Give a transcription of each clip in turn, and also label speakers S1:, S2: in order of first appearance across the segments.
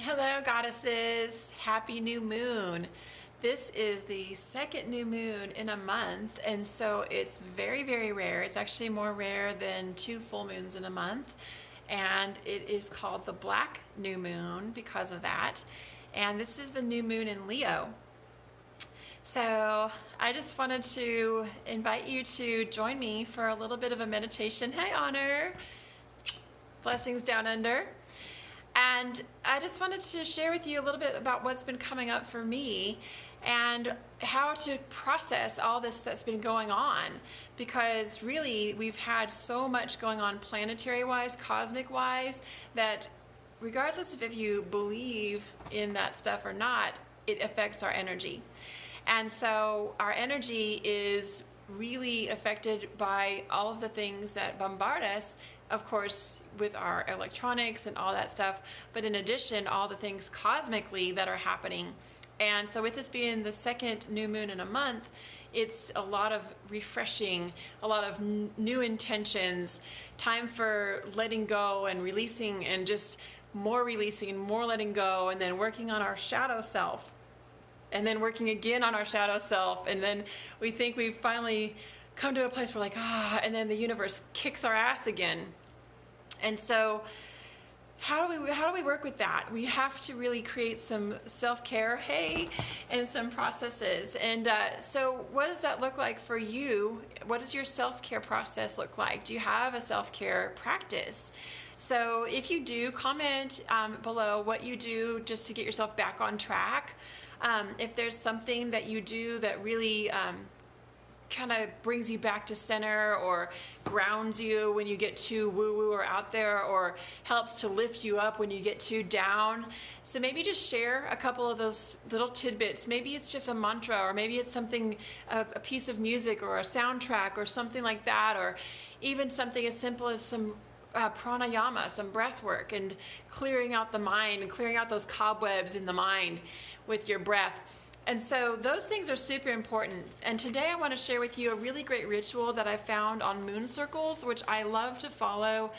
S1: Hello, goddesses. Happy new moon. This is the second new moon in a month, and so it's very, very rare. It's actually more rare than 2 full moons in a month, and it is called the black new moon because of that. And this is the new moon in Leo. So I just wanted to invite you to join me for a little bit of a meditation. Hey, Honor. Blessings down under. And I just wanted to share with you a little bit about what's been coming up for me and how to process all this that's been going on. Because really, we've had so much going on planetary-wise, cosmic-wise, that regardless of if you believe in that stuff or not, it affects our energy. And so our energy is really affected by all of the things that bombard us, of course, with our electronics and all that stuff, but in addition, all the things cosmically that are happening. And so with this being the second new moon in a month, it's a lot of refreshing, a lot of new intentions, time for letting go and releasing, and just more releasing, more letting go, and then working on our shadow self, and then working again on our shadow self, and then we think we've finally come to a place where and then the universe kicks our ass again. And so how do we work with that? We have to really create some self-care, and some processes. And so what does that look like for you? What does your self-care process look like? Do you have a self-care practice? So if you do, comment below what you do just to get yourself back on track. If there's something that you do that really kind of brings you back to center, or grounds you when you get too woo-woo or out there, or helps to lift you up when you get too down. So maybe just share a couple of those little tidbits. Maybe it's just a mantra, or maybe it's something, a piece of music or a soundtrack or something like that, or even something as simple as some pranayama, some breath work, and clearing out the mind and clearing out those cobwebs in the mind with your breath. And so those things are super important. And today I want to share with you a really great ritual that I found on Moon Circles, which I love to follow.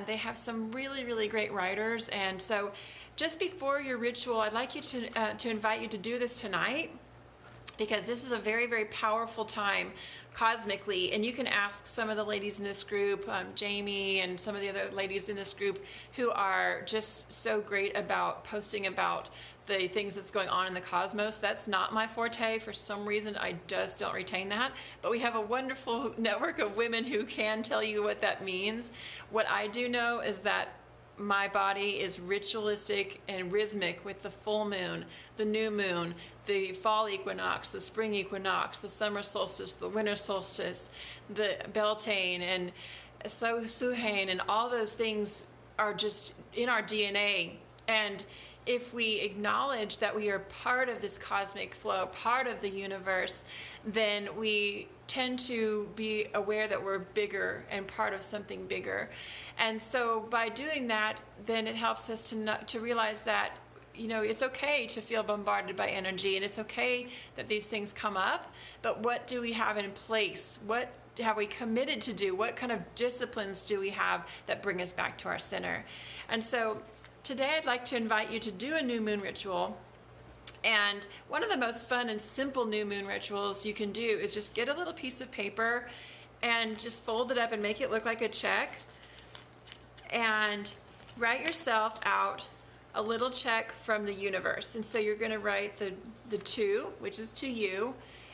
S1: They have some really, really great writers. And so just before your ritual, I'd like you to invite you to do this tonight, because this is a very, very powerful time cosmically. And you can ask some of the ladies in this group, Jamie and some of the other ladies in this group, who are just so great about posting about the things that's going on in the cosmos. That's not my forte. For some reason, I just don't retain that. But we have a wonderful network of women who can tell you what that means. What I do know is that my body is ritualistic and rhythmic with the full moon, the new moon, the fall equinox, the spring equinox, the summer solstice, the winter solstice, the Beltane, and Samhain, and all those things are just in our DNA. And if we acknowledge that we are part of this cosmic flow, part of the universe, then we tend to be aware that we're bigger and part of something bigger. And so by doing that, then it helps us to realize that, it's okay to feel bombarded by energy, and it's okay that these things come up, but what do we have in place? What have we committed to do? What kind of disciplines do we have that bring us back to our center? And so today I'd like to invite you to do a new moon ritual. And one of the most fun and simple new moon rituals you can do is just get a little piece of paper and just fold it up and make it look like a check, and write yourself out a little check from the universe. And so you're going to write the 2, which is to you,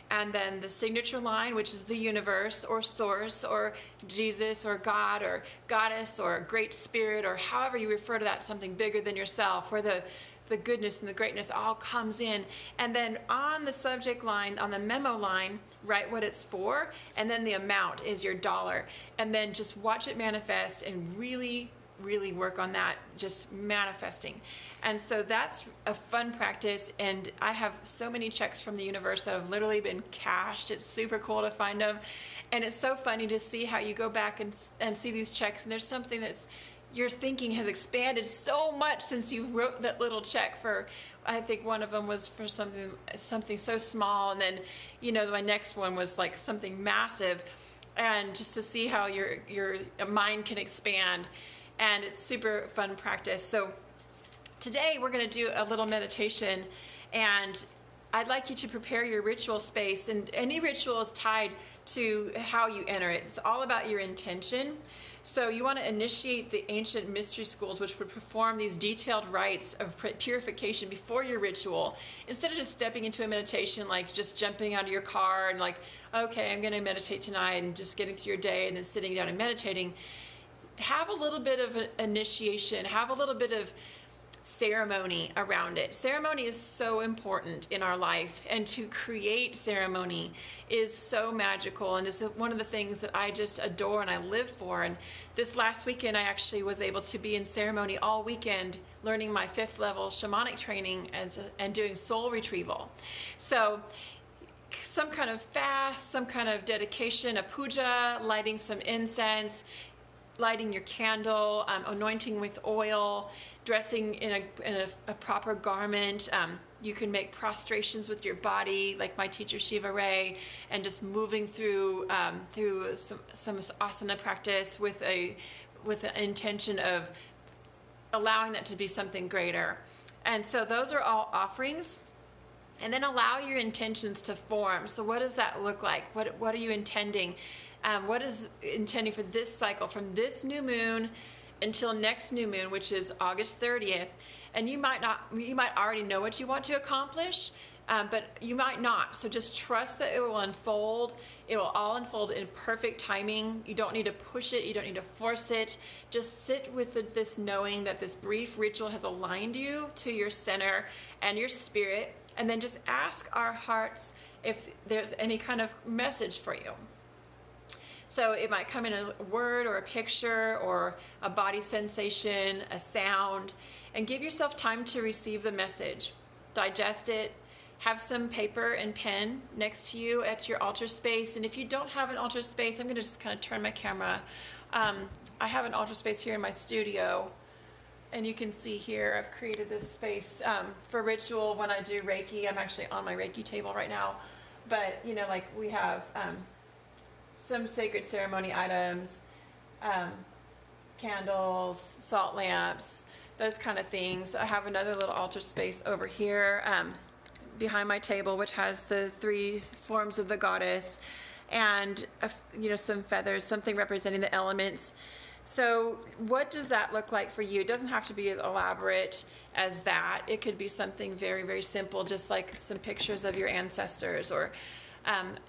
S1: and then the signature line, which is the universe or source or Jesus or God or goddess or great spirit, or however you refer to that, something bigger than yourself, where the goodness and the greatness all comes in. And then on the subject line, on the memo line, write what it's for, and then the amount is your dollar. And then just watch it manifest and really, really work on that, just manifesting. And so that's a fun practice, and I have so many checks from the universe that have literally been cashed. It's super cool to find them, and it's so funny to see how you go back and see these checks, and there's something that's, your thinking has expanded so much since you wrote that little check for, I think one of them was for something so small, and then my next one was like something massive. And just to see how your mind can expand, and it's super fun practice. So Today we're going to do a little meditation, and I'd like you to prepare your ritual space, and any ritual is tied to how you enter it. It's all about your intention. So you want to initiate the ancient mystery schools, which would perform these detailed rites of purification before your ritual. Instead of just stepping into a meditation, like just jumping out of your car and like, okay, I'm going to meditate tonight, and just getting through your day and then sitting down and meditating. Have a little bit of an initiation, have a little bit of ceremony around it. Ceremony is so important in our life, and to create ceremony is so magical, and is one of the things that I just adore and I live for. And this last weekend I actually was able to be in ceremony all weekend, learning my 5th level shamanic training and doing soul retrieval. So some kind of fast, some kind of dedication, a puja, lighting some incense, lighting your candle, anointing with oil, dressing in a proper garment. You can make prostrations with your body, like my teacher Shiva Ray, and just moving through some asana practice with an intention of allowing that to be something greater. And so those are all offerings. And then allow your intentions to form. So what does that look like? What are you intending? What is intending for this cycle, from this new moon until next new moon, which is August 30th? And you might already know what you want to accomplish, but you might not. So just trust that it will unfold. It will all unfold in perfect timing. You don't need to push it. You don't need to force it. Just sit with this knowing that this brief ritual has aligned you to your center and your spirit. And then just ask our hearts if there's any kind of message for you. So it might come in a word or a picture or a body sensation, a sound, and give yourself time to receive the message. Digest it. Have some paper and pen next to you at your altar space. And if you don't have an altar space, I'm going to just kind of turn my camera. I have an altar space here in my studio. And you can see here, I've created this space for ritual when I do Reiki. I'm actually on my Reiki table right now. But, like we have some sacred ceremony items, candles, salt lamps, those kind of things. I have another little altar space over here behind my table, which has the 3 forms of the goddess, and some feathers, something representing the elements. So what does that look like for you? It doesn't have to be as elaborate as that. It could be something very, very simple, just like some pictures of your ancestors, or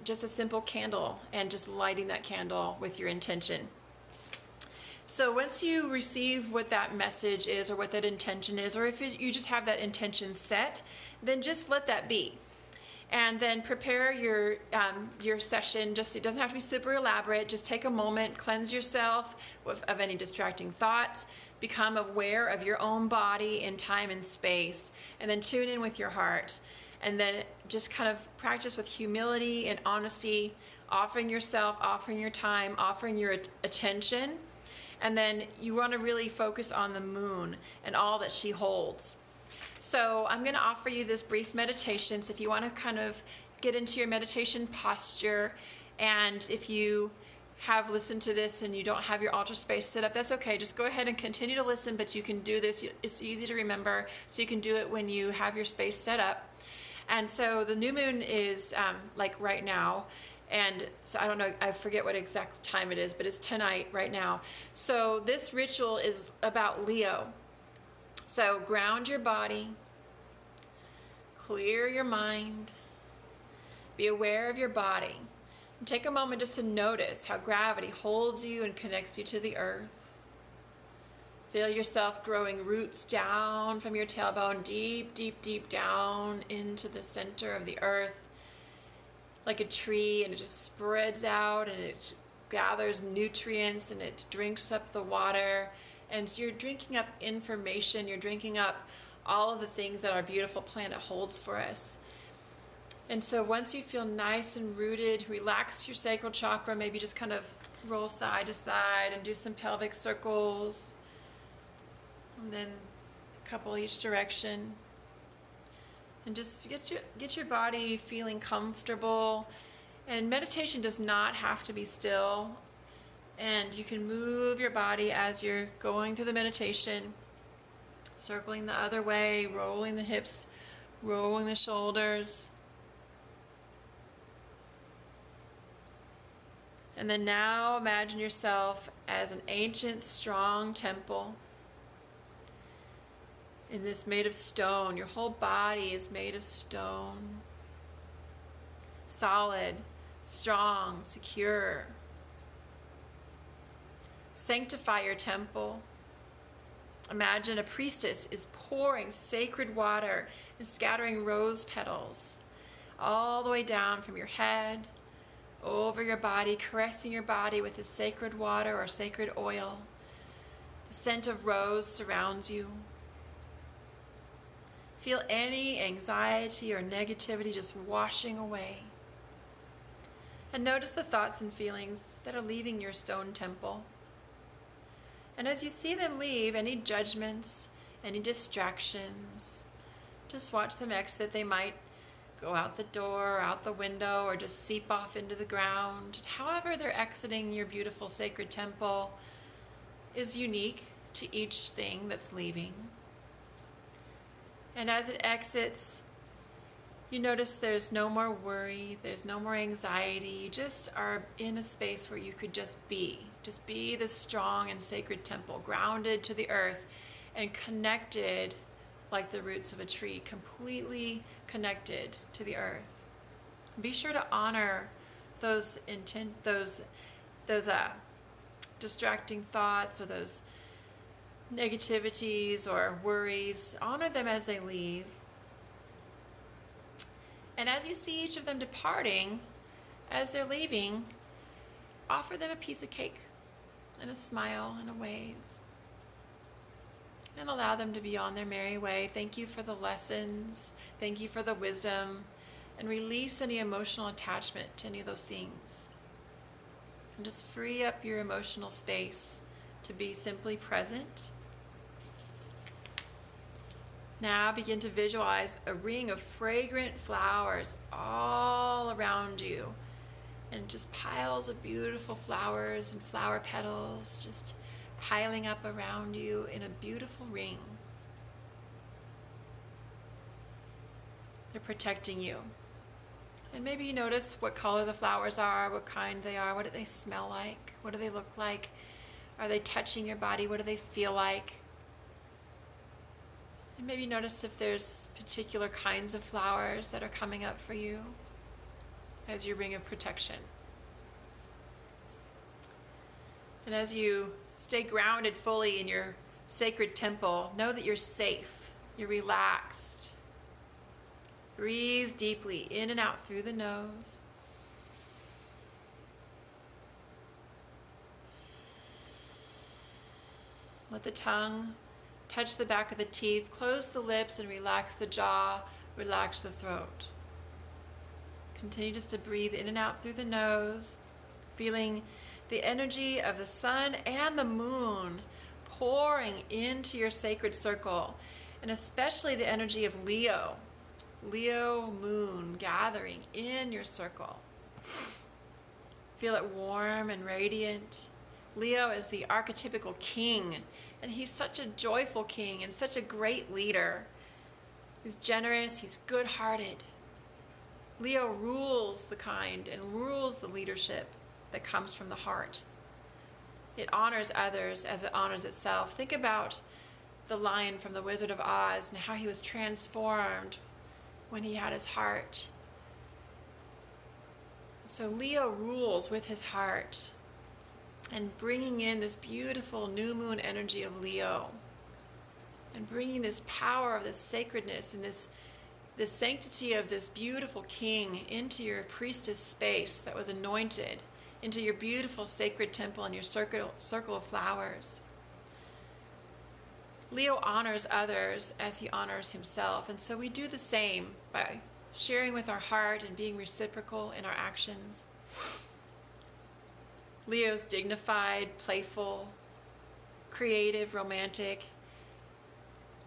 S1: just a simple candle, and just lighting that candle with your intention. So once you receive what that message is, or what that intention is, or if you just have that intention set, then just let that be. And then prepare your session. It doesn't have to be super elaborate. Just take a moment, cleanse yourself of any distracting thoughts, become aware of your own body in time and space, and then tune in with your heart. And then just kind of practice with humility and honesty, offering yourself, offering your time, offering your attention. And then you want to really focus on the moon and all that she holds. So I'm going to offer you this brief meditation. So if you want to kind of get into your meditation posture, and if you have listened to this and you don't have your altar space set up, that's okay. Just go ahead and continue to listen, but you can do this. It's easy to remember, so you can do it when you have your space set up. And so the new moon is like right now. And so I don't know, I forget what exact time it is, but it's tonight right now. So this ritual is about Leo. So ground your body, clear your mind, be aware of your body, and take a moment just to notice how gravity holds you and connects you to the earth. Feel yourself growing roots down from your tailbone, deep, deep, deep down into the center of the earth, like a tree, and it just spreads out and it gathers nutrients and it drinks up the water. And so you're drinking up information, you're drinking up all of the things that our beautiful planet holds for us. And so once you feel nice and rooted, relax your sacral chakra, maybe just kind of roll side to side and do some pelvic circles. And then a couple each direction. And just get your body feeling comfortable. And meditation does not have to be still. And you can move your body as you're going through the meditation. Circling the other way, rolling the hips, rolling the shoulders. And then now imagine yourself as an ancient, strong temple. In this made of stone. Your whole body is made of stone. Solid, strong, secure. Sanctify your temple. Imagine a priestess is pouring sacred water and scattering rose petals all the way down from your head, over your body, caressing your body with this sacred water or sacred oil. The scent of rose surrounds you. Feel any anxiety or negativity just washing away. And notice the thoughts and feelings that are leaving your stone temple. And as you see them leave, any judgments, any distractions, just watch them exit. They might go out the door, out the window, or just seep off into the ground. However they're exiting your beautiful sacred temple is unique to each thing that's leaving. And as it exits, you notice there's no more worry, there's no more anxiety. You just are in a space where you could just be this strong and sacred temple, grounded to the earth and connected like the roots of a tree, completely connected to the earth. Be sure to honor those distracting thoughts or those negativities or worries. Honor them as they leave. And as you see each of them departing, as they're leaving, offer them a piece of cake and a smile and a wave. And allow them to be on their merry way. Thank you for the lessons. Thank you for the wisdom. And release any emotional attachment to any of those things. And just free up your emotional space to be simply present. Now begin to visualize a ring of fragrant flowers all around you. And just piles of beautiful flowers and flower petals just piling up around you in a beautiful ring. They're protecting you. And maybe you notice what color the flowers are, what kind they are, what do they smell like, what do they look like, are they touching your body, what do they feel like? And maybe notice if there's particular kinds of flowers that are coming up for you as your ring of protection. And as you stay grounded fully in your sacred temple, know that you're safe, you're relaxed. Breathe deeply in and out through the nose. Let the tongue touch the back of the teeth, close the lips and relax the jaw, relax the throat. Continue just to breathe in and out through the nose, feeling the energy of the sun and the moon pouring into your sacred circle, and especially the energy of Leo. Leo moon gathering in your circle. Feel it warm and radiant. Leo is the archetypical king, and he's such a joyful king and such a great leader. He's generous, he's good-hearted. Leo rules the kind and rules the leadership that comes from the heart. It honors others as it honors itself. Think about the lion from The Wizard of Oz and how he was transformed when he had his heart. So Leo rules with his heart and bringing in this beautiful new moon energy of Leo and bringing this power of this sacredness and this sanctity of this beautiful king into your priestess space that was anointed, into your beautiful sacred temple and your circle of flowers. Leo honors others as he honors himself, and so we do the same by sharing with our heart and being reciprocal in our actions. Leo's dignified, playful, creative, romantic,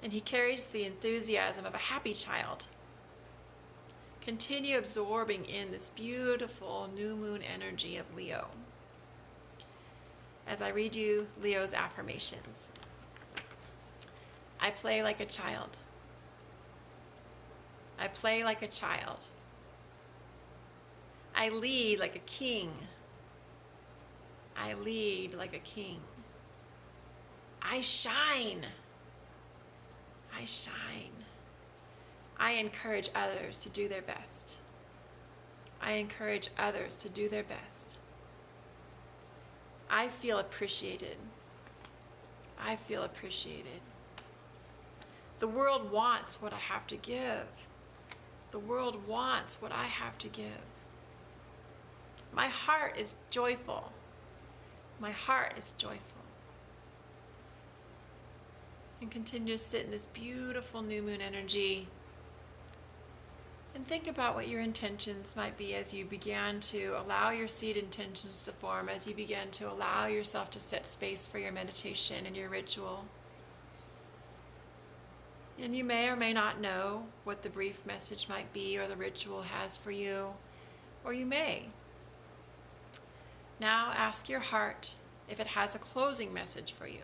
S1: and he carries the enthusiasm of a happy child. Continue absorbing in this beautiful new moon energy of Leo as I read you Leo's affirmations. I play like a child. I play like a child. I lead like a king. I lead like a king. I shine. I shine. I encourage others to do their best. I encourage others to do their best. I feel appreciated. I feel appreciated. The world wants what I have to give. The world wants what I have to give. My heart is joyful. My heart is joyful. And continue to sit in this beautiful new moon energy. And think about what your intentions might be as you began to allow your seed intentions to form, as you begin to allow yourself to set space for your meditation and your ritual. And you may or may not know what the brief message might be or the ritual has for you, or you may. Now ask your heart if it has a closing message for you.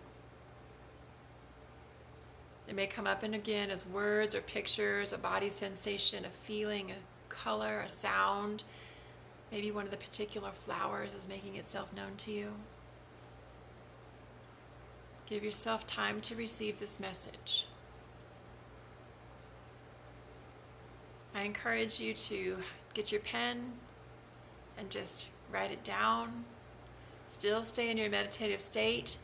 S1: It may come up and again as words or pictures, a body sensation, a feeling, a color, a sound. Maybe one of the particular flowers is making itself known to you. Give yourself time to receive this message. I encourage you to get your pen and just write it down. Still stay in your meditative state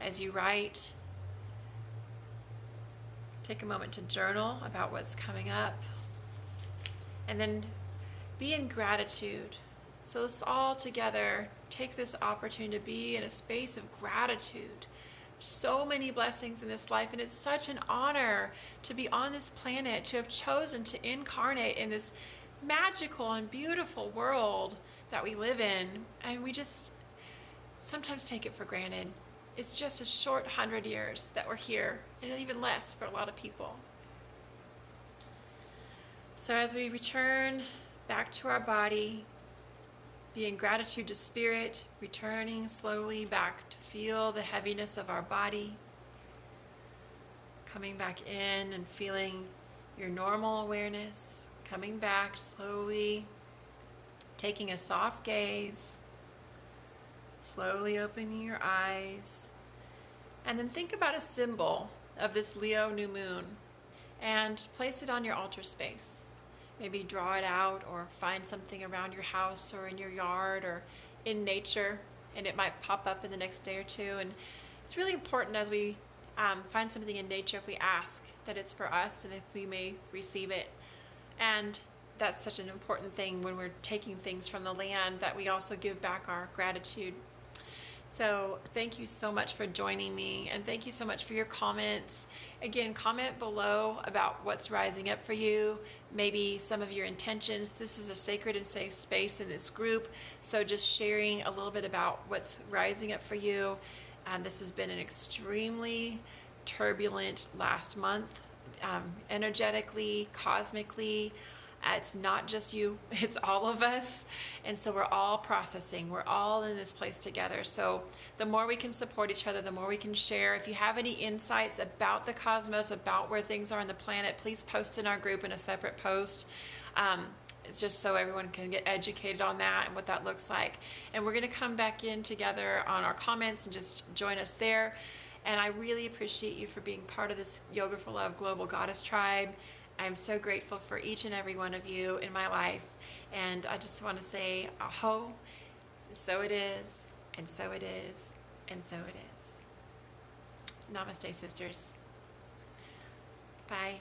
S1: as you write. Take a moment to journal about what's coming up. And then be in gratitude. So let's all together take this opportunity to be in a space of gratitude. So many blessings in this life, and it's such an honor to be on this planet, to have chosen to incarnate in this magical and beautiful world that we live in. And we just sometimes take it for granted. It's just a short 100 years that we're here, and even less for a lot of people. So as we return back to our body, be in gratitude to spirit, returning slowly back to feel the heaviness of our body, coming back in and feeling your normal awareness, coming back slowly, taking a soft gaze, slowly opening your eyes, and then think about a symbol of this Leo new moon and place it on your altar space. Maybe draw it out or find something around your house or in your yard or in nature, and it might pop up in the next day or two. And it's really important as we find something in nature, if we ask that it's for us and if we may receive it. And that's such an important thing when we're taking things from the land, that we also give back our gratitude. So thank you so much for joining me, and thank you so much for your comments. Again, comment below about what's rising up for you, maybe some of your intentions. This is a sacred and safe space in this group, so just sharing a little bit about what's rising up for you. This has been an extremely turbulent last month, energetically, cosmically. It's not just you, it's all of us. And so we're all processing. We're all in this place together. So the more we can support each other, the more we can share. If you have any insights about the cosmos, about where things are on the planet, please post in our group in a separate post. It's just so everyone can get educated on that and what that looks like. And we're going to come back in together on our comments and just join us there. And I really appreciate you for being part of this Yoga for Love Global Goddess Tribe. I'm so grateful for each and every one of you in my life. And I just want to say, aho, so it is, and so it is, and so it is. Namaste, sisters. Bye.